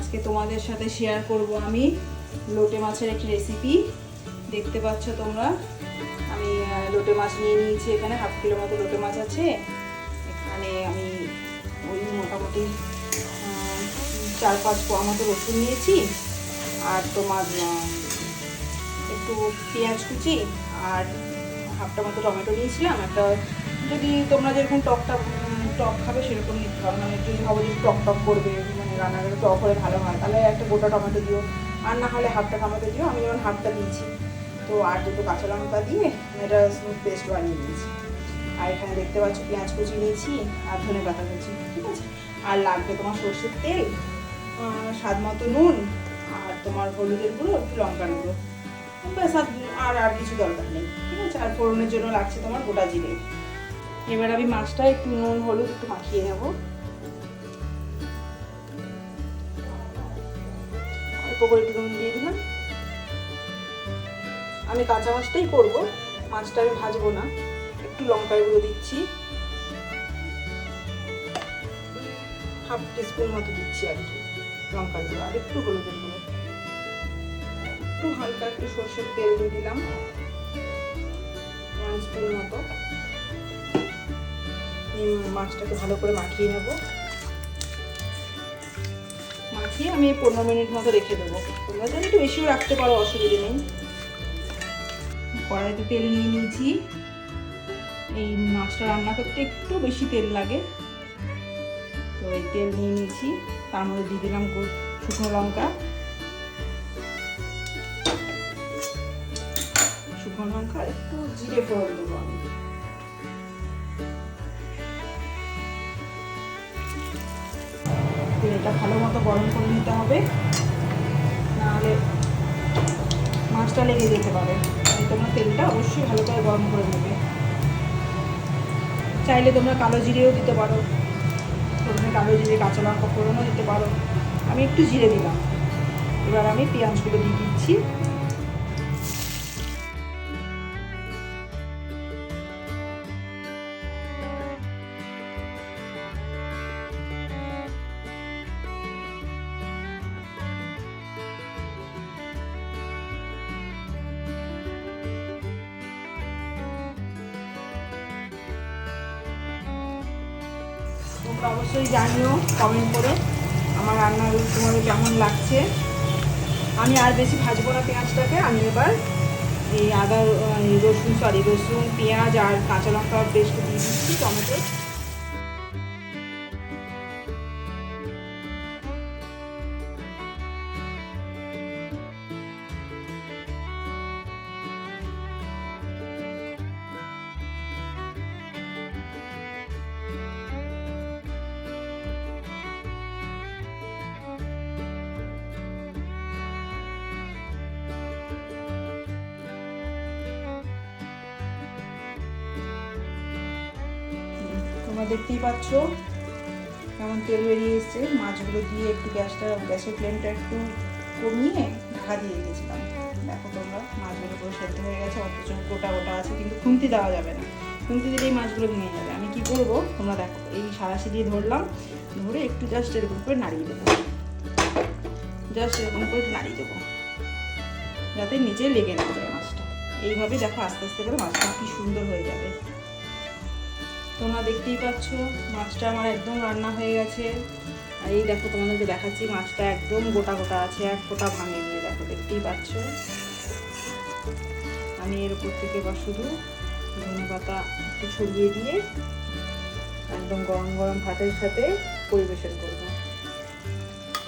আজকে তোমাদের সাথে শেয়ার করব আমি লোটে মাছের একটি রেসিপি। দেখতে পাচ্ছ তোমরা, আমি লোটে মাছ নিয়ে নিয়েছি। এখানে 1/2 কিলো মতো লোটে মাছ আছে। এখানে আমি ওই মোটামুটি 4-5 কোয়া মতো রসুন নিয়েছি, আর তোমার একটু পেঁয়াজ কুচি, আর 1/2টা মতো টমেটো নিয়েছিলাম। একটা, যদি তোমরা যেরকম টক খাবে সেরকম নিতে পারো, মানে যদি ভাবো যে টক করবে, মানে রান্নাটা টক হলে ভালো হয়, তাহলে একটা গোটা টমেটো দিও, আর না হলে 1/2টা টমেটো দিও। আমি যেমন 1/2টা দিয়েছি। তো আর দুটো কাঁচা লঙ্কা দিয়ে এটা স্মুথ পেস্ট বানিয়ে নিয়েছি। আর এখানে দেখতে পাচ্ছ পেঁয়াজ কুচি নিয়েছি আর ধনে পাতা কুচি, ঠিক আছে। আর লাগবে তোমার সর্ষের তেল, স্বাদ মতো নুন, আর তোমার হলুদের গুঁড়ো, একটু লঙ্কার গুঁড়ো, ব্যাস। আর কিছু দরকার নেই, ঠিক আছে। আর ফোড়নের জন্য লাগছে তোমার গোটা জিরে। এবার আমি মাছটা একটু নুন হলুদ একটু মাখিয়ে নেব। অল্প করে একটু নুন দিয়ে দিলাম। আমি কাঁচা মাছটাই করব, মাছটা আমি ভাজবো না। একটু লঙ্কার গুঁড়ো দিচ্ছি, 1/2 টিস্পুন মতো দিচ্ছি আর কি লঙ্কার গুঁড়ো, আর একটু হলুদের গুঁড়ো, একটু হালকা একটু সর্ষের তেল দিয়ে দিলাম 1 স্পুন মতো। মাছটাকে ভালো করে মাখিয়ে নেব। মাখিয়ে আমি 15 মিনিট মতো রেখে দেবো। তোমরা যদি একটু বেশিও রাখতে পারো, অসুবিধে নেই। কড়াইতে তেল নিয়ে নিয়েছি। এই মাছটা রান্না করতে একটু বেশি তেল লাগে, তো এই তেল নিয়ে নিয়েছি। তার মধ্যে দিয়ে দিলাম শুকনো লঙ্কা, একটু জিরে ফোড়ন দেবো আমি। তেলটা ভালো মতো গরম করে নিতে হবে, নাহলে মাছটা লেগে যেতে পারে। তোমরা তেলটা অবশ্যই ভালো করে গরম করে নেবে। চাইলে তোমরা কালো জিরেও দিতে পারো, প্রথমে কালো জিরে কাঁচা লঙ্কা ফোড়নও দিতে পারো। আমি একটু জিরে দিলাম। এবার আমি পেঁয়াজগুলো দিয়ে দিচ্ছি। তোমরা অবশ্যই জানিও কমেন্ট করে আমার রান্না তোমাদের কেমন লাগছে। আমি আর বেশি ভাজবো না পেঁয়াজটাকে। আমি এবার এই রসুন পেঁয়াজ আর কাঁচা লঙ্কা পেস্ট দিয়ে দিচ্ছি, টমেটো। তোমরা দেখতেই পাচ্ছ কেমন তেল বেরিয়ে এসছে। মাছগুলো দিয়ে একটু গ্যাসের ফ্লেমটা একটু কমিয়ে ঢাকা দিয়ে রেখেছিলাম। দেখো তোমরা, মাছগুলো পুরো সেদ্ধ হয়ে গেছে, অথচ গোটা আছে, কিন্তু খুন্তি দেওয়া যাবে না। খুন্তি দিলেই মাছগুলো ভেঙে যাবে। আমি কি করবো তোমরা দেখো, এই সাঁড়াশি দিয়ে ধরলাম, ধরে একটু জাস্ট এরকম করে নাড়িয়ে দেবো, নাড়িয়ে দেবো, যাতে নিচে লেগে না যায় মাছটা। এইভাবে দেখো আস্তে আস্তে করে মাছটা কি সুন্দর হয়ে যাবে। তোমরা দেখতেই পাচ্ছ মাছটা আমার একদম রান্না হয়ে গেছে। আর এই দেখো, তোমাদেরকে দেখাচ্ছি, মাছটা একদম গোটা আছে, এক ফোঁটা ভাঙেনি। দেখো, দেখতেই পাচ্ছ। আমি এর উপর থেকে এবার শুধু ধনে পাতা একটু ছড়িয়ে দিয়ে একদম গরম গরম ভাতের সাথে পরিবেশন করবো।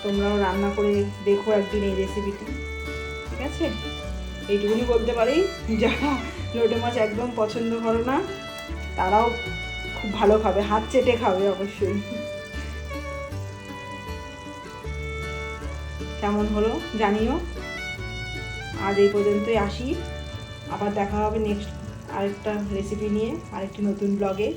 তোমরাও রান্না করে দেখো একদিন এই রেসিপিটি, ঠিক আছে। এইটুকুনি বলতে পারি, যারা লোটে মাছ একদম পছন্দ করো না তারাও খুব ভালো খাবে, হাত চেটে খাবে অবশ্যই। কেমন হলো জানিও। আজ এই পর্যন্তই আসি, আবার দেখা হবে নেক্সট আরেকটা রেসিপি নিয়ে, আরেকটি নতুন ব্লগে।